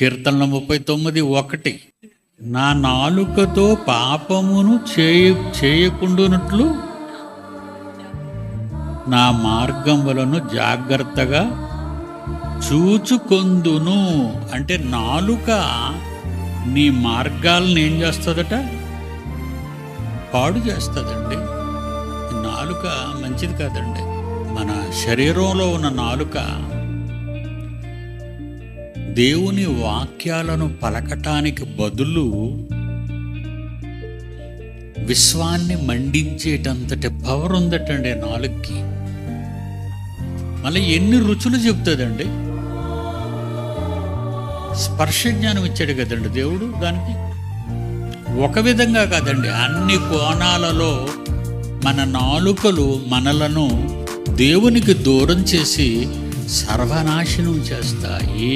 కీర్తనల 39:1, నా నాలుకతో పాపమును చేయకుండానట్లు నా మార్గములను జాగ్రత్తగా చూచుకొందును. అంటే నాలుక నీ మార్గాలను ఏం చేస్తుందట? పాడు చేస్తుందండి. నాలుక మంచిది కాదండి. మన శరీరంలో ఉన్న నాలుక దేవుని వాక్యాలను పలకటానికి బదులు విశ్వాన్ని మండించేటంతటి పవర్ ఉందటండి నాలుగుకి. మళ్ళీ ఎన్ని రుచులు చెప్తుందండి. స్పర్శ జ్ఞానం ఇచ్చాడు కదండి దేవుడు దానికి. ఒక విధంగా కాదండి, అన్ని కోణాలలో మన నాలుకలు మనలను దేవునికి దూరం చేసి సర్వనాశనం చేస్తాయి.